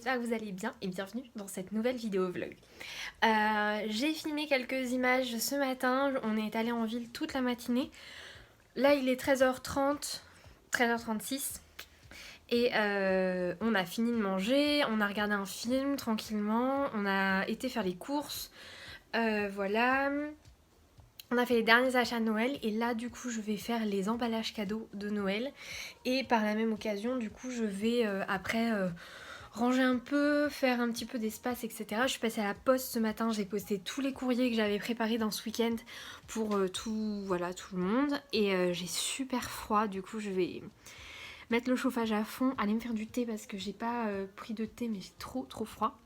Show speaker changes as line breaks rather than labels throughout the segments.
j'espère que vous allez bien et bienvenue dans cette nouvelle vidéo vlog. J'ai filmé quelques images ce matin, on est allé en ville toute la matinée. Là il est 13h30, 13h36 et on a fini de manger, on a regardé un film tranquillement, on a été faire les courses, voilà. On a fait les derniers achats de Noël et là du coup je vais faire les emballages cadeaux de Noël et par la même occasion du coup je vais après ranger un peu, faire un petit peu d'espace, etc. Je suis passée à la poste ce matin, j'ai posté tous les courriers que j'avais préparés dans ce week-end pour tout le monde et j'ai super froid, du coup je vais mettre le chauffage à fond, aller me faire du thé parce que j'ai pas pris de thé mais j'ai trop froid.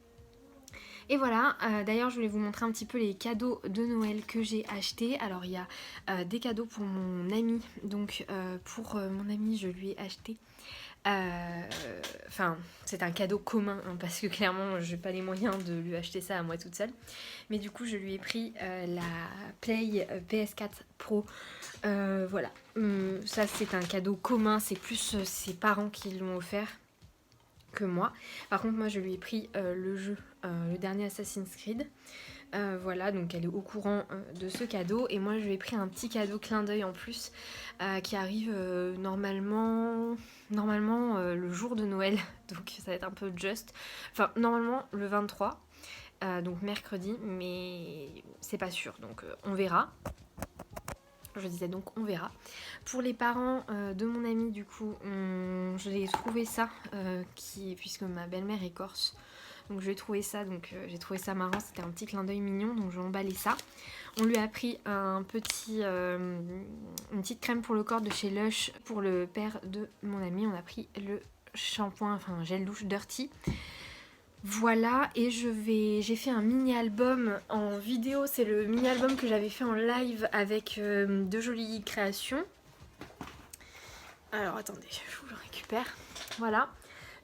Et voilà, d'ailleurs je voulais vous montrer un petit peu les cadeaux de Noël que j'ai achetés. Alors il y a des cadeaux pour mon ami, donc pour mon ami je lui ai acheté, enfin c'est un cadeau commun hein, parce que clairement j'ai pas les moyens de lui acheter ça à moi toute seule. Mais du coup je lui ai pris la Play PS4 Pro, voilà. Ça c'est un cadeau commun, c'est plus ses parents qui l'ont offert que moi. Par contre moi je lui ai pris le jeu, le dernier Assassin's Creed, voilà, donc elle est au courant de ce cadeau et moi je lui ai pris un petit cadeau clin d'œil en plus qui arrive normalement le jour de Noël, donc ça va être un peu juste, enfin normalement le 23, donc mercredi, mais c'est pas sûr, donc on verra. Je disais donc on verra. Pour les parents de mon ami du coup, je l'ai trouvé ça, puisque ma belle-mère est corse. Donc je l'ai trouvé ça, j'ai trouvé ça marrant, c'était un petit clin d'œil mignon, donc je vais emballer ça. On lui a pris une petite crème pour le corps de chez Lush pour le père de mon ami. On a pris le shampoing, enfin gel douche Dirty. Voilà, et j'ai fait un mini-album en vidéo, c'est le mini-album que j'avais fait en live avec de jolies créations. Alors attendez, je vous le récupère. Voilà,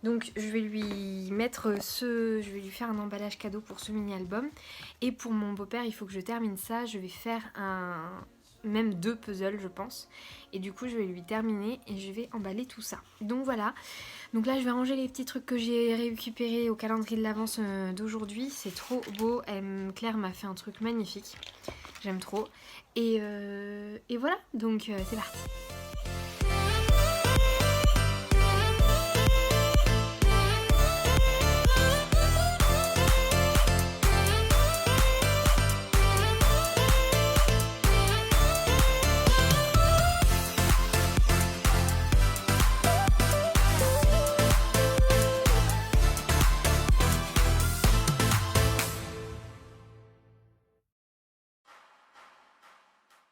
donc je vais lui faire un emballage cadeau pour ce mini-album. Et pour mon beau-père, il faut que je termine ça, je vais faire même 2 puzzles je pense. Et du coup je vais lui terminer et je vais emballer tout ça. Donc voilà. Donc là je vais ranger les petits trucs que j'ai récupérés au calendrier de l'avance d'aujourd'hui. C'est trop beau. Claire m'a fait un truc magnifique. J'aime trop. Et voilà, donc c'est parti.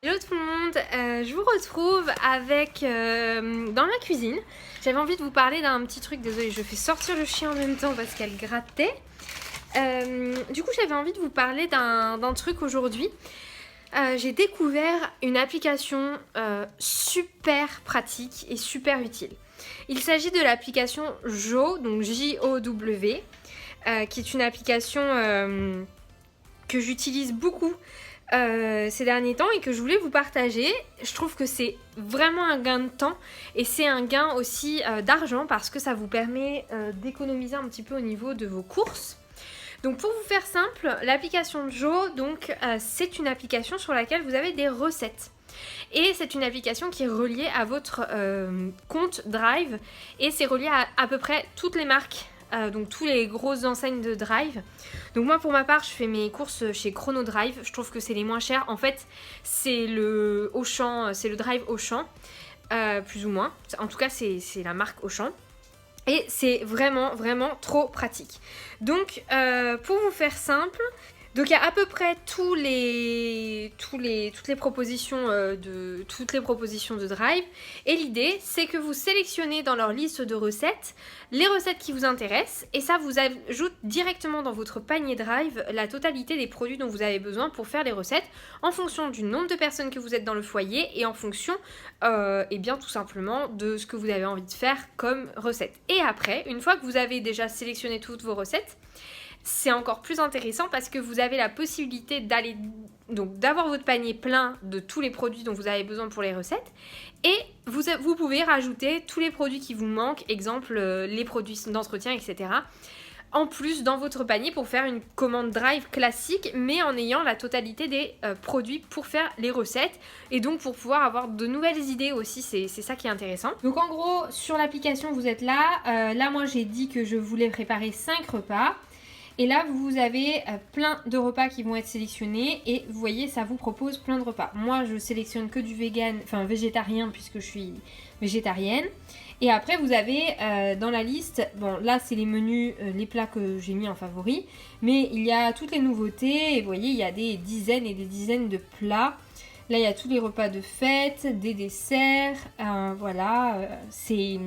Hello tout le monde, je vous retrouve avec dans ma cuisine. J'avais envie de vous parler d'un petit truc, désolée je fais sortir le chien en même temps parce qu'elle grattait. Du coup j'avais envie de vous parler d'un truc aujourd'hui. J'ai découvert une application super pratique et super utile. Il s'agit de l'application JOW, donc J-O-W, qui est une application que j'utilise beaucoup ces derniers temps et que je voulais vous partager. Je trouve que c'est vraiment un gain de temps et c'est un gain aussi d'argent parce que ça vous permet d'économiser un petit peu au niveau de vos courses. Donc pour vous faire simple, l'application JOW, donc c'est une application sur laquelle vous avez des recettes. Et c'est une application qui est reliée à votre compte Drive et c'est relié à peu près toutes les marques. Donc tous les grosses enseignes de Drive. Donc moi pour ma part je fais mes courses chez Chrono Drive. Je trouve que c'est les moins chers. En fait c'est le Auchan, c'est le Drive Auchan, plus ou moins. En tout cas c'est la marque Auchan. Et c'est vraiment trop pratique. Donc pour vous faire simple, donc il y a à peu près toutes les propositions de Drive. Et l'idée c'est que vous sélectionnez dans leur liste de recettes les recettes qui vous intéressent. Et ça vous ajoute directement dans votre panier Drive la totalité des produits dont vous avez besoin pour faire les recettes, en fonction du nombre de personnes que vous êtes dans le foyer et en fonction et bien tout simplement de ce que vous avez envie de faire comme recette. Et après, une fois que vous avez déjà sélectionné toutes vos recettes, c'est encore plus intéressant parce que vous avez la possibilité d'avoir votre panier plein de tous les produits dont vous avez besoin pour les recettes et vous pouvez rajouter tous les produits qui vous manquent, exemple les produits d'entretien, etc. en plus dans votre panier pour faire une commande drive classique, mais en ayant la totalité des produits pour faire les recettes et donc pour pouvoir avoir de nouvelles idées aussi, c'est ça qui est intéressant. Donc en gros, sur l'application, vous êtes là. Là, moi, j'ai dit que je voulais préparer 5 repas. Et là, vous avez plein de repas qui vont être sélectionnés et vous voyez, ça vous propose plein de repas. Moi, je sélectionne que du végétarien puisque je suis végétarienne. Et après, vous avez dans la liste, bon là, c'est les menus, les plats que j'ai mis en favori. Mais il y a toutes les nouveautés et vous voyez, il y a des dizaines et des dizaines de plats. Là, il y a tous les repas de fête, des desserts, voilà, c'est...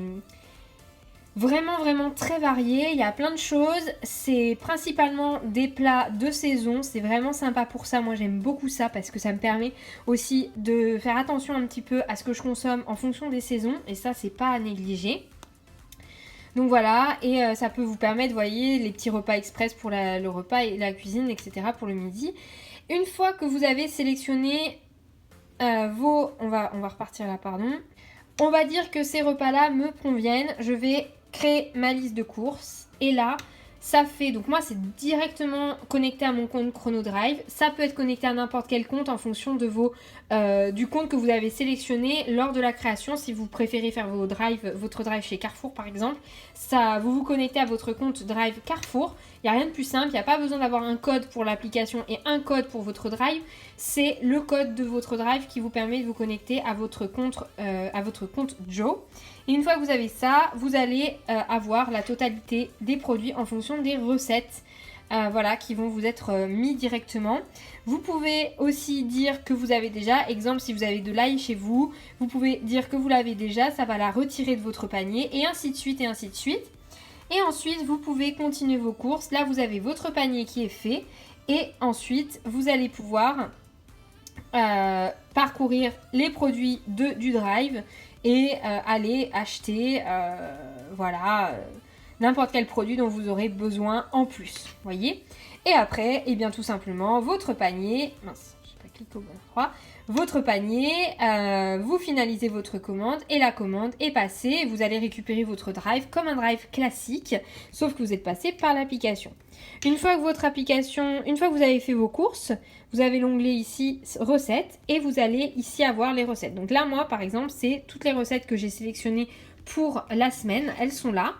vraiment très varié, il y a plein de choses, c'est principalement des plats de saison, c'est vraiment sympa pour ça, moi j'aime beaucoup ça parce que ça me permet aussi de faire attention un petit peu à ce que je consomme en fonction des saisons et ça c'est pas à négliger. Donc voilà, et ça peut vous permettre, vous voyez, les petits repas express pour le repas et la cuisine, etc. pour le midi. Une fois que vous avez sélectionné on va repartir là, pardon. On va dire que ces repas-là me conviennent, je vais créer ma liste de courses et là ça fait, donc moi c'est directement connecté à mon compte ChronoDrive, ça peut être connecté à n'importe quel compte en fonction de du compte que vous avez sélectionné lors de la création. Si vous préférez faire votre drive chez Carrefour par exemple, vous vous connectez à votre compte Drive Carrefour. Il n'y a rien de plus simple, il n'y a pas besoin d'avoir un code pour l'application et un code pour votre drive. C'est le code de votre drive qui vous permet de vous connecter à votre compte Joe. Et une fois que vous avez ça, vous allez avoir la totalité des produits en fonction des recettes voilà, qui vont vous être mis directement. Vous pouvez aussi dire que vous avez déjà, exemple si vous avez de l'ail chez vous, vous pouvez dire que vous l'avez déjà, ça va la retirer de votre panier et ainsi de suite et ainsi de suite. Et ensuite, vous pouvez continuer vos courses. Là, vous avez votre panier qui est fait. Et ensuite, vous allez pouvoir parcourir les produits du drive et aller acheter voilà, n'importe quel produit dont vous aurez besoin en plus. Voyez. Et après, eh bien, tout simplement, votre panier... Mince, je n'ai pas cliqué au bon endroit. Votre panier, vous finalisez votre commande et la commande est passée. Vous allez récupérer votre drive comme un drive classique, sauf que vous êtes passé par l'application. Une fois que vous avez fait vos courses, vous avez l'onglet ici recettes et vous allez ici avoir les recettes. Donc là, moi, par exemple, c'est toutes les recettes que j'ai sélectionnées pour la semaine. Elles sont là.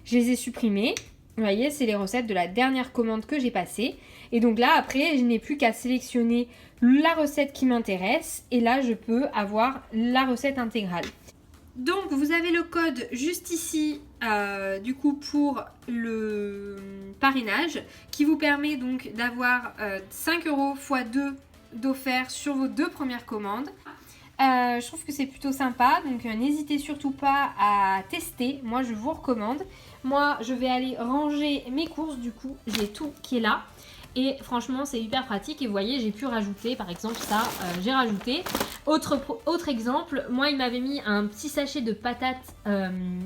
Je les ai supprimées. Vous voyez, c'est les recettes de la dernière commande que j'ai passée. Et donc là, après, je n'ai plus qu'à sélectionner la recette qui m'intéresse. Et là, je peux avoir la recette intégrale. Donc, vous avez le code juste ici, du coup, pour le parrainage, qui vous permet donc d'avoir 5 € x 2 d'offert sur vos 2 premières commandes. Je trouve que c'est plutôt sympa, donc n'hésitez surtout pas à tester. Moi, je vous recommande. Moi, je vais aller ranger mes courses, du coup, j'ai tout qui est là. Et franchement, c'est hyper pratique. Et vous voyez, j'ai pu rajouter, par exemple, ça, j'ai rajouté. Autre exemple, moi, il m'avait mis un petit sachet de patates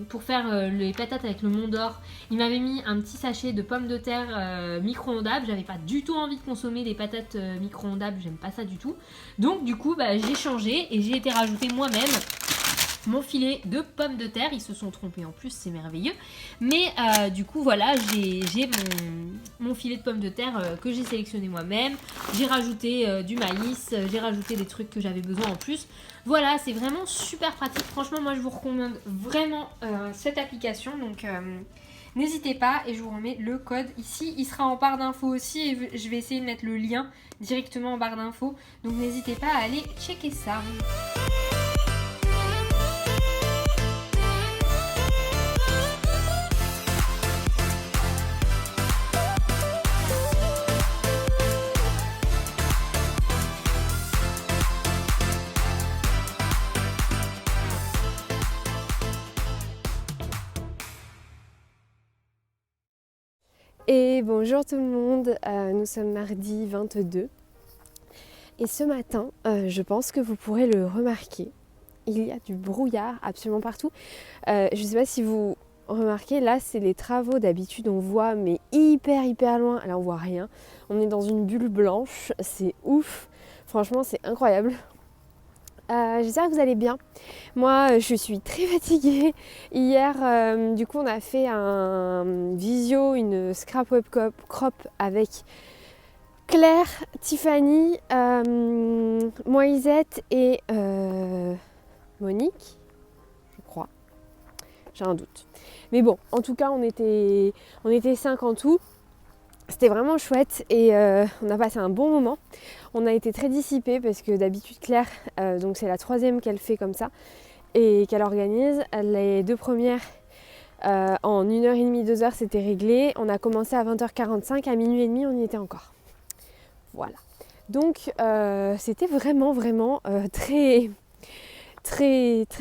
pour faire les patates avec le Mont d'Or. Il m'avait mis un petit sachet de pommes de terre micro-ondables. J'avais pas du tout envie de consommer les patates micro-ondables, j'aime pas ça du tout. Donc, du coup, j'ai changé et j'ai été rajouter moi-même mon filet de pommes de terre. Ils se sont trompés en plus, c'est merveilleux. Mais du coup, voilà, j'ai mon filet de pommes de terre que j'ai sélectionné moi-même. J'ai rajouté du maïs, j'ai rajouté des trucs que j'avais besoin en plus. Voilà, c'est vraiment super pratique. Franchement, moi, je vous recommande vraiment cette application. Donc, n'hésitez pas et je vous remets le code ici. Il sera en barre d'infos aussi et je vais essayer de mettre le lien directement en barre d'infos. Donc, n'hésitez pas à aller checker ça.
Et bonjour tout le monde, nous sommes mardi 22 et ce matin, je pense que vous pourrez le remarquer, il y a du brouillard absolument partout. Je ne sais pas si vous remarquez, là c'est les travaux, d'habitude on voit mais hyper loin, là on voit rien, on est dans une bulle blanche, c'est ouf, franchement c'est incroyable. J'espère que vous allez bien. Moi, je suis très fatiguée. Hier, du coup, on a fait un visio, une scrap web crop avec Claire, Tiffany, Moisette et Monique, je crois. J'ai un doute. Mais bon, en tout cas, on était 5 en tout. C'était vraiment chouette et on a passé un bon moment. On a été très dissipés parce que d'habitude Claire, donc c'est la 3e qu'elle fait comme ça et qu'elle organise. Les 2 premières en 1h30, 2h c'était réglé. On a commencé à 20h45, à minuit et demi on y était encore. Voilà. Donc c'était vraiment très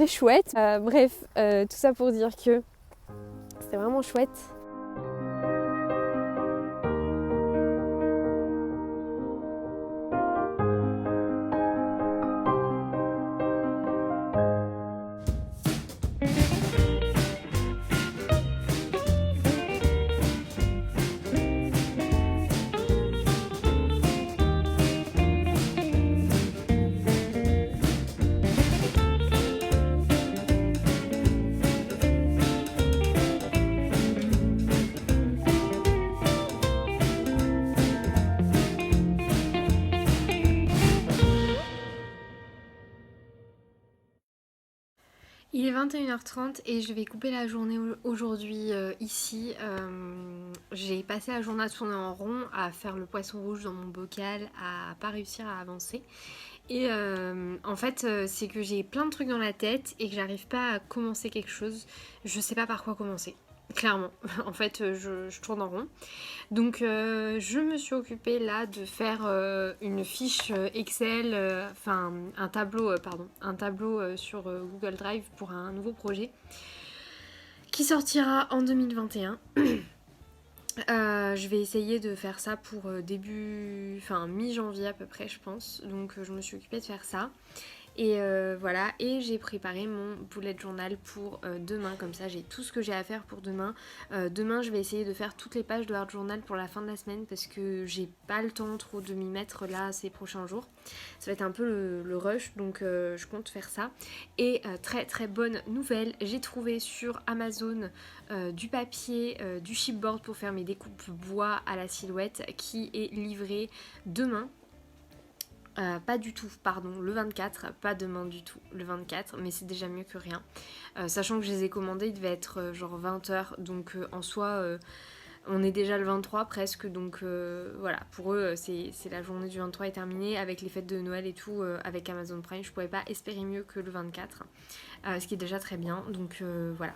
chouette. Bref, tout ça pour dire que c'était vraiment chouette.
Il est 21h30 et je vais couper la journée aujourd'hui ici. J'ai passé la journée à tourner en rond, à faire le poisson rouge dans mon bocal, à pas réussir à avancer. Et en fait, c'est que j'ai plein de trucs dans la tête et que j'arrive pas à commencer quelque chose. Je sais pas par quoi commencer. Clairement, en fait, je tourne en rond. Donc, je me suis occupée là de faire une fiche Excel, enfin un tableau sur Google Drive pour un nouveau projet qui sortira en 2021. Je vais essayer de faire ça pour mi-janvier à peu près, je pense. Donc, je me suis occupée de faire ça. Et voilà, et j'ai préparé mon bullet journal pour demain, comme ça j'ai tout ce que j'ai à faire pour demain. Demain je vais essayer de faire toutes les pages de hard journal pour la fin de la semaine parce que j'ai pas le temps trop de m'y mettre là ces prochains jours. Ça va être un peu le rush, donc je compte faire ça. Et très bonne nouvelle, j'ai trouvé sur Amazon du papier, du chipboard pour faire mes découpes bois à la silhouette qui est livré demain. Pas du tout, pardon, le 24, pas demain du tout, le 24, mais c'est déjà mieux que rien. Sachant que je les ai commandés, il devait être genre 20h, donc en soi, on est déjà le 23 presque, donc voilà, pour eux, c'est la journée du 23 est terminée, avec les fêtes de Noël et tout, avec Amazon Prime, je pouvais pas espérer mieux que le 24, ce qui est déjà très bien, donc voilà.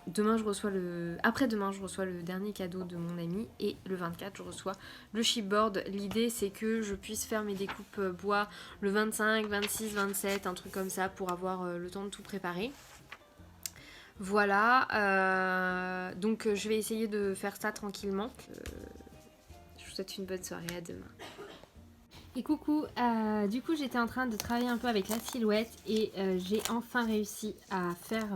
Après-demain, je reçois le dernier cadeau de mon ami, et le 24, je reçois le chipboard. L'idée, c'est que je puisse faire mes découpes bois le 25, 26, 27, un truc comme ça, pour avoir le temps de tout préparer. Voilà, donc je vais essayer de faire ça tranquillement. Je vous souhaite une bonne soirée, à demain. Et coucou, du coup j'étais en train de travailler un peu avec la silhouette et j'ai enfin réussi à faire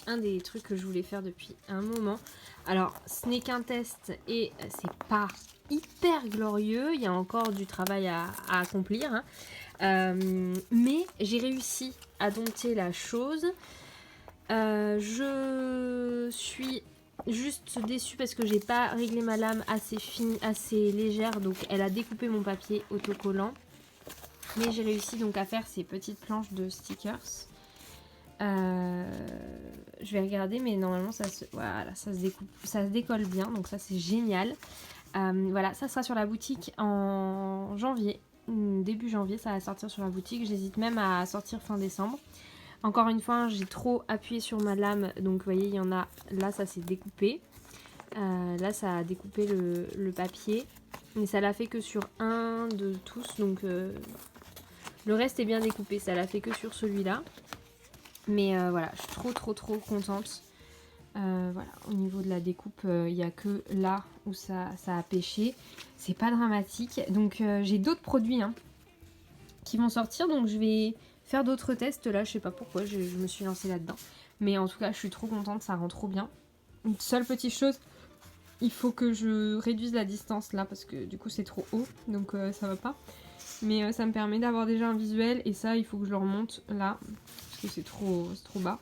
un des trucs que je voulais faire depuis un moment. Alors ce n'est qu'un test et c'est pas hyper glorieux, il y a encore du travail à accomplir, hein. Mais j'ai réussi à dompter la chose. Je suis juste déçue parce que j'ai pas réglé ma lame assez fine, assez légère, donc elle a découpé mon papier autocollant. Mais j'ai réussi donc à faire ces petites planches de stickers. Je vais regarder, mais normalement ça se découpe, ça se décolle bien, donc ça c'est génial. Voilà, ça sera sur la boutique en janvier, début janvier, ça va sortir sur la boutique. J'hésite même à sortir fin décembre. Encore une fois, j'ai trop appuyé sur ma lame, donc vous voyez, il y en a, là ça s'est découpé. Là ça a découpé le papier, mais ça l'a fait que sur un de tous, donc le reste est bien découpé, ça l'a fait que sur celui-là. Mais voilà, je suis trop contente. Voilà, au niveau de la découpe, il n'y a que là où ça a pêché. C'est pas dramatique. Donc j'ai d'autres produits qui vont sortir, donc je vais faire d'autres tests là, je sais pas pourquoi je me suis lancée là-dedans. Mais en tout cas, je suis trop contente, ça rend trop bien. Une seule petite chose il faut que je réduise la distance là parce que du coup c'est trop haut, donc ça va pas. Mais ça me permet d'avoir déjà un visuel et ça il faut que je le remonte là parce que c'est trop bas.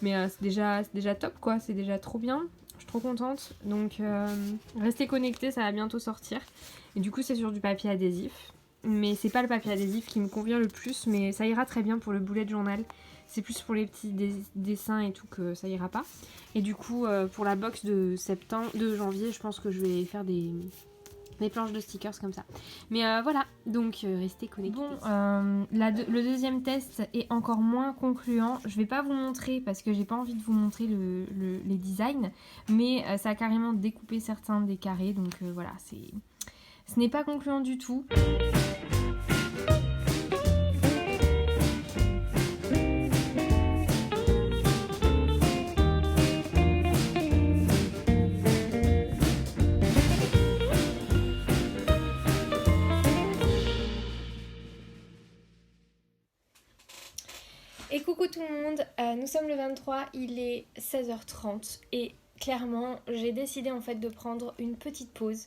Mais c'est déjà top quoi, c'est déjà trop bien. Je suis trop contente. Donc restez connectés, ça va bientôt sortir. Et du coup c'est sur du papier adhésif. Mais c'est pas le papier adhésif qui me convient le plus, mais ça ira très bien pour le bullet journal. C'est plus pour les petits dessins et tout que ça ira pas. Et du coup pour la box de janvier, je pense que je vais faire des planches de stickers comme ça. Mais voilà, donc restez connectés. Bon, le deuxième test est encore moins concluant. Je vais pas vous montrer parce que j'ai pas envie de vous montrer les designs, mais ça a carrément découpé certains des carrés, donc voilà, ce n'est pas concluant du tout. Et coucou tout le monde, nous sommes le 23, il est 16h30 et clairement j'ai décidé en fait de prendre une petite pause,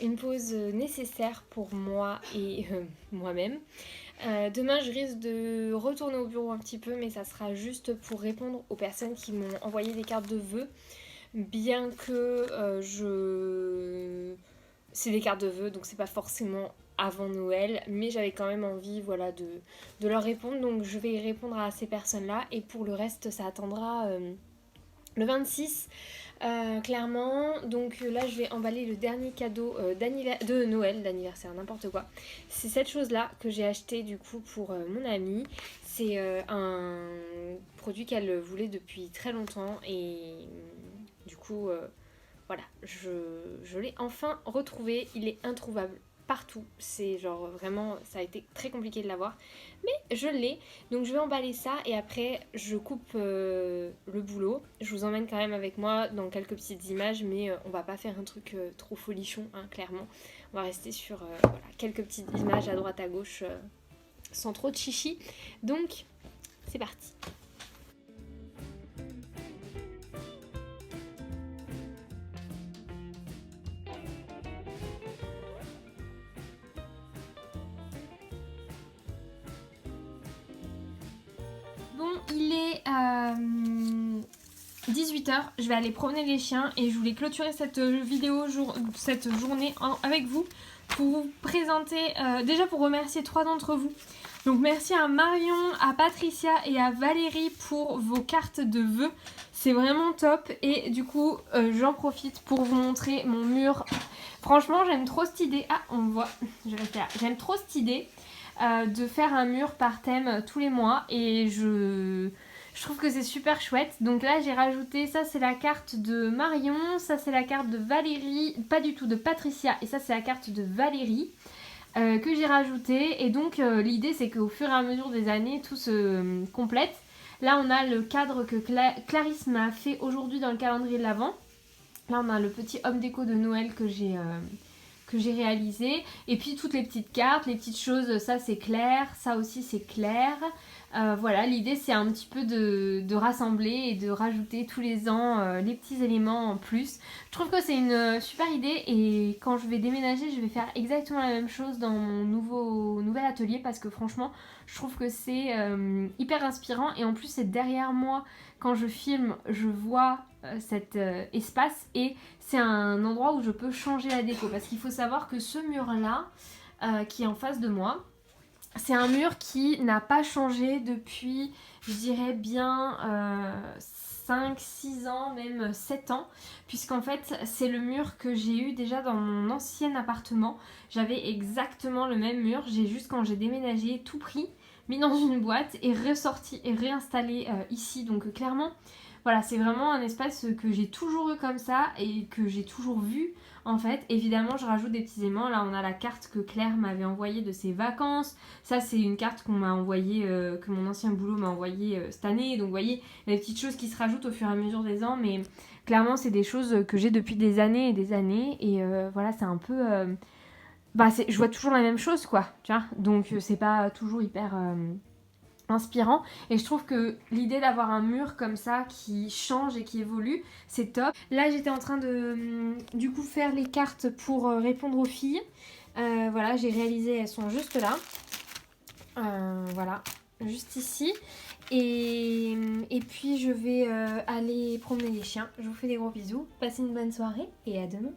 une pause nécessaire pour moi et moi-même. Demain je risque de retourner au bureau un petit peu, mais ça sera juste pour répondre aux personnes qui m'ont envoyé des cartes de vœux, bien que c'est des cartes de vœux donc c'est pas forcément avant Noël, mais j'avais quand même envie voilà, de leur répondre, donc je vais y répondre à ces personnes-là, et pour le reste ça attendra le 26, clairement. Donc là je vais emballer le dernier cadeau de Noël, d'anniversaire, n'importe quoi. C'est cette chose-là que j'ai acheté du coup pour mon amie. C'est un produit qu'elle voulait depuis très longtemps, et du coup voilà, je l'ai enfin retrouvé, il est introuvable partout, c'est genre vraiment, ça a été très compliqué de l'avoir, mais je l'ai, donc je vais emballer ça et après je coupe le boulot. Je vous emmène quand même avec moi dans quelques petites images, mais on va pas faire un truc trop folichon, hein, clairement. On va rester sur voilà, quelques petites images à droite à gauche sans trop de chichi, donc c'est parti. Bon, il est 18h, je vais aller promener les chiens et je voulais clôturer cette vidéo, cette journée avec vous pour vous présenter, déjà pour remercier 3 d'entre vous. Donc merci à Marion, à Patricia et à Valérie pour vos cartes de vœux, c'est vraiment top. Et du coup j'en profite pour vous montrer mon mur. Franchement j'aime trop cette idée, on voit, je vais faire, j'aime trop cette idée. De faire un mur par thème tous les mois, et je trouve que c'est super chouette. Donc là j'ai rajouté, ça c'est la carte de Marion, ça c'est la carte de Valérie, pas du tout, de Patricia, et ça c'est la carte de Valérie que j'ai rajouté. Et donc l'idée c'est qu'au fur et à mesure des années tout se complète. Là on a le cadre que Clarisse m'a fait aujourd'hui dans le calendrier de l'Avent. Là on a le petit homme déco de Noël que j'ai réalisé, et puis toutes les petites cartes, les petites choses, ça c'est clair, ça aussi c'est clair. Voilà, l'idée c'est un petit peu de rassembler et de rajouter tous les ans les petits éléments en plus. Je trouve que c'est une super idée, et quand je vais déménager je vais faire exactement la même chose dans mon nouvel atelier, parce que franchement je trouve que c'est hyper inspirant, et en plus c'est derrière moi. Quand je filme, je vois cet espace, et c'est un endroit où je peux changer la déco. Parce qu'il faut savoir que ce mur-là, qui est en face de moi, c'est un mur qui n'a pas changé depuis, je dirais bien 5, 6 ans, même 7 ans. Puisqu'en fait, c'est le mur que j'ai eu déjà dans mon ancien appartement. J'avais exactement le même mur. J'ai juste, quand j'ai déménagé, tout pris, mis dans une boîte et ressorti et réinstallé ici. Donc clairement, voilà, c'est vraiment un espace que j'ai toujours eu comme ça et que j'ai toujours vu en fait. Évidemment, je rajoute des petits aimants. Là, on a la carte que Claire m'avait envoyée de ses vacances. Ça, c'est une carte qu'on m'a envoyée, que mon ancien boulot m'a envoyée cette année. Donc, vous voyez, il y a des petites choses qui se rajoutent au fur et à mesure des ans. Mais clairement, c'est des choses que j'ai depuis des années et des années. Et voilà, c'est un peu... je vois toujours la même chose, quoi. Tu vois, donc, c'est pas toujours hyper inspirant, et je trouve que l'idée d'avoir un mur comme ça qui change et qui évolue, c'est top. Là j'étais en train de du coup faire les cartes pour répondre aux filles. Voilà, j'ai réalisé, elles sont juste là. Voilà, juste ici. Et puis je vais aller promener les chiens. Je vous fais des gros bisous, passez une bonne soirée et à demain.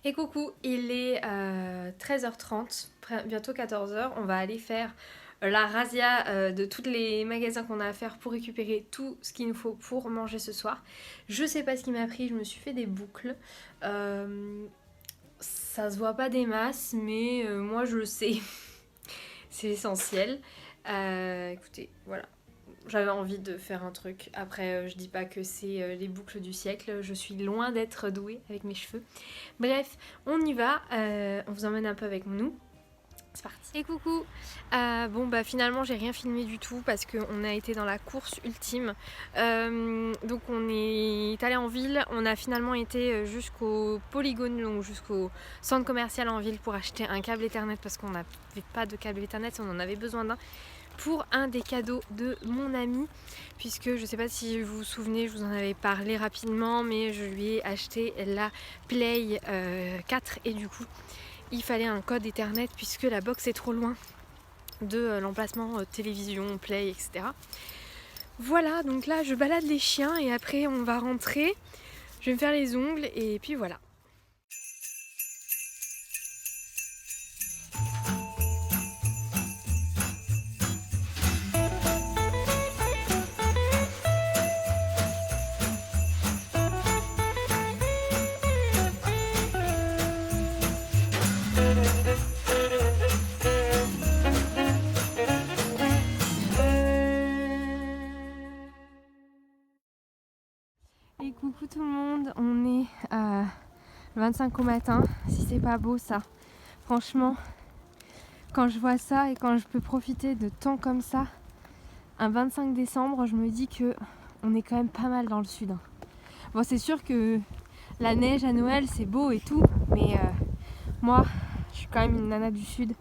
Et coucou, il est 13h30, bientôt 14h, on va aller faire la razzia de tous les magasins qu'on a à faire pour récupérer tout ce qu'il nous faut pour manger ce soir. Je sais pas ce qui m'a pris, je me suis fait des boucles. Ça se voit pas des masses, mais moi je le sais. C'est essentiel. Écoutez, voilà. J'avais envie de faire un truc. Après, je dis pas que c'est les boucles du siècle. Je suis loin d'être douée avec mes cheveux. Bref, on y va. On vous emmène un peu avec nous. C'est parti. Et coucou. Bon bah finalement j'ai rien filmé du tout parce qu'on a été dans la course ultime. Donc on est allé en ville. On a finalement été jusqu'au Polygone, donc jusqu'au centre commercial en ville pour acheter un câble Ethernet parce qu'on n'avait pas de câble Ethernet, on en avait besoin d'un pour un des cadeaux de mon ami, puisque je sais pas si vous vous souvenez, je vous en avais parlé rapidement, mais je lui ai acheté la Play 4 et du coup il fallait un code Ethernet puisque la box est trop loin de l'emplacement télévision, Play, etc. Voilà, donc là je balade les chiens et après on va rentrer, je vais me faire les ongles et puis voilà. Et coucou tout le monde, on est le 25 au matin, si c'est pas beau ça. Franchement, quand je vois ça et quand je peux profiter de temps comme ça, un 25 décembre, je me dis que on est quand même pas mal dans le sud. Bon, c'est sûr que la neige à Noël c'est beau et tout, mais moi je suis quand même une nana du sud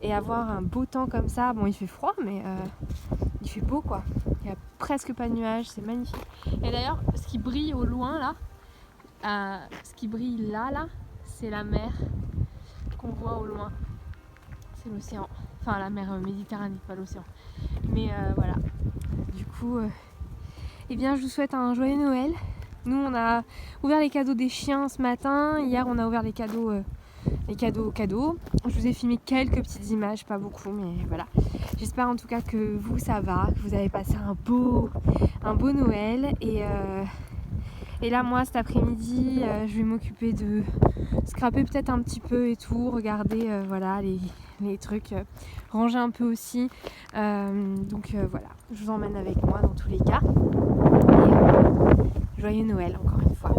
et avoir un beau temps comme ça, bon il fait froid mais il fait beau quoi. Il n'y a presque pas de nuages, c'est magnifique. Et d'ailleurs, ce qui brille au loin là, ce qui brille là, c'est la mer qu'on voit au loin. C'est l'océan, enfin la mer Méditerranée, pas l'océan. Mais voilà, du coup, eh bien je vous souhaite un joyeux Noël. Nous on a ouvert les cadeaux des chiens ce matin, hier on a ouvert les cadeaux. Je vous ai filmé quelques petites images, pas beaucoup, mais voilà. J'espère en tout cas que vous ça va, que vous avez passé un beau Noël. Et là moi cet après-midi, je vais m'occuper de scraper peut-être un petit peu et tout, regarder voilà les trucs, ranger un peu aussi. Donc voilà, je vous emmène avec moi dans tous les cas. Et joyeux Noël encore une fois.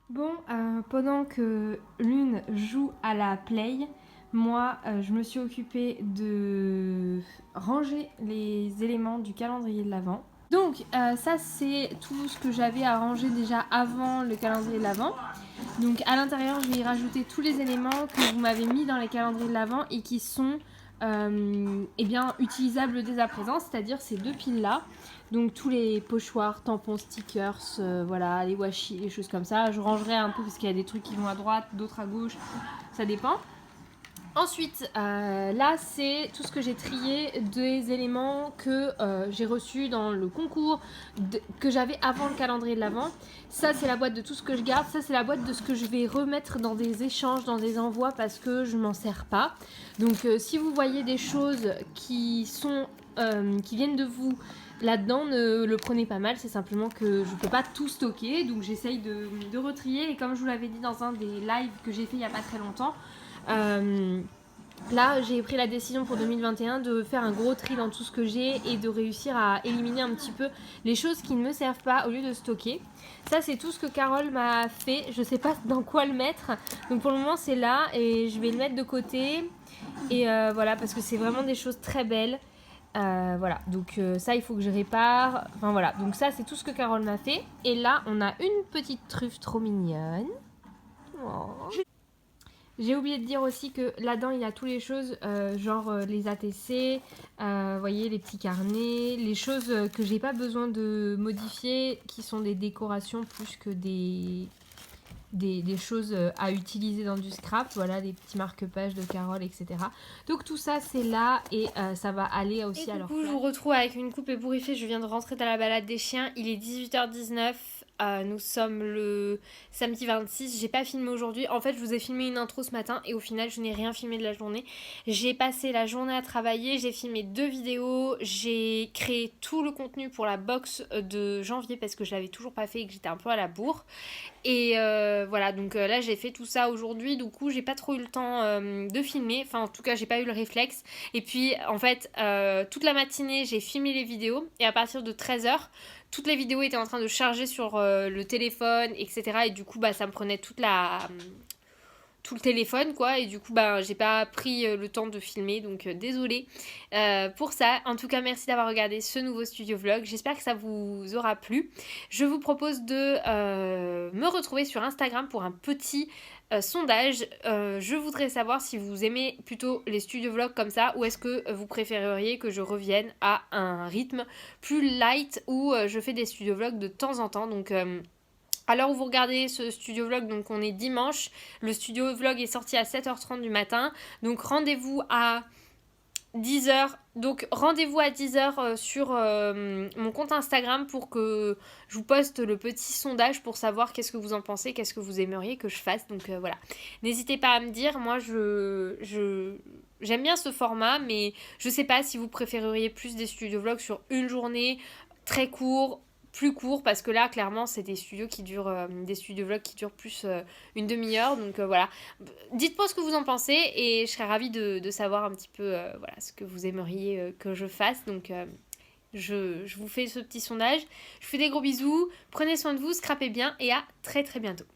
Bon, pendant que l'une joue à la play, moi je me suis occupée de ranger les éléments du calendrier de l'Avent. Donc ça c'est tout ce que j'avais à ranger déjà avant le calendrier de l'Avent. Donc à l'intérieur je vais y rajouter tous les éléments que vous m'avez mis dans les calendriers de l'Avent et qui sont eh bien, utilisables dès à présent, c'est-à-dire ces deux piles là. Donc tous les pochoirs, tampons, stickers, voilà, les washi, les choses comme ça. Je rangerai un peu parce qu'il y a des trucs qui vont à droite, d'autres à gauche, ça dépend. Ensuite, là c'est tout ce que j'ai trié des éléments que j'ai reçus dans le concours que j'avais avant le calendrier de l'Avent. Ça c'est la boîte de tout ce que je garde, ça c'est la boîte de ce que je vais remettre dans des échanges, dans des envois parce que je m'en sers pas. Donc si vous voyez des choses qui viennent de vous là-dedans, ne le prenez pas mal, c'est simplement que je peux pas tout stocker, donc j'essaye de retrier. Et comme je vous l'avais dit dans un des lives que j'ai fait il y a pas très longtemps, là j'ai pris la décision pour 2021 de faire un gros tri dans tout ce que j'ai et de réussir à éliminer un petit peu les choses qui ne me servent pas au lieu de stocker. Ça c'est tout ce que Carole m'a fait, je sais pas dans quoi le mettre, donc pour le moment c'est là et je vais le mettre de côté. Et voilà, parce que c'est vraiment des choses très belles. Voilà, donc ça il faut que je répare. Enfin voilà, donc ça c'est tout ce que Carole m'a fait. Et là on a une petite truffe trop mignonne. Oh. J'ai oublié de dire aussi que là-dedans il y a toutes les choses, genre les ATC, voyez les petits carnets, les choses que j'ai pas besoin de modifier, qui sont des décorations plus que des choses à utiliser dans du scrap. Voilà, des petits marque-pages de Carole, etc. Donc tout ça c'est là et ça va aller aussi à leur place. Je vous retrouve avec une coupe ébouriffée. Je viens de rentrer dans la balade des chiens. Il est 18h19. Nous sommes le samedi 26. J'ai pas filmé aujourd'hui. En fait, je vous ai filmé une intro ce matin et au final, je n'ai rien filmé de la journée. J'ai passé la journée à travailler. J'ai filmé 2 vidéos. J'ai créé tout le contenu pour la box de janvier parce que je l'avais toujours pas fait et que j'étais un peu à la bourre. Et voilà, donc là j'ai fait tout ça aujourd'hui, du coup j'ai pas trop eu le temps de filmer, enfin en tout cas j'ai pas eu le réflexe. Et puis en fait toute la matinée j'ai filmé les vidéos et à partir de 13h, toutes les vidéos étaient en train de charger sur le téléphone, etc. Et du coup bah ça me prenait tout le téléphone quoi, et du coup bah j'ai pas pris le temps de filmer, donc désolée pour ça. En tout cas merci d'avoir regardé ce nouveau studio vlog, j'espère que ça vous aura plu. Je vous propose de me retrouver sur Instagram pour un petit sondage. Je voudrais savoir si vous aimez plutôt les studio vlogs comme ça ou est-ce que vous préféreriez que je revienne à un rythme plus light où je fais des studio vlogs de temps en temps. Donc à l'heure où vous regardez ce studio vlog, donc on est dimanche, le studio vlog est sorti à 7h30 du matin, donc rendez-vous à 10h, donc rendez-vous à 10h sur mon compte Instagram pour que je vous poste le petit sondage pour savoir qu'est-ce que vous en pensez, qu'est-ce que vous aimeriez que je fasse, donc voilà. N'hésitez pas à me dire, moi j'aime bien ce format, mais je sais pas si vous préféreriez plus des studio vlogs sur une journée, très court, plus court, parce que là clairement c'est des studio vlogs qui durent plus une demi-heure, donc voilà. Dites-moi ce que vous en pensez et je serais ravie de savoir un petit peu voilà, ce que vous aimeriez que je fasse, donc je vous fais ce petit sondage. Je vous fais des gros bisous, prenez soin de vous, scrapez bien et à très très bientôt.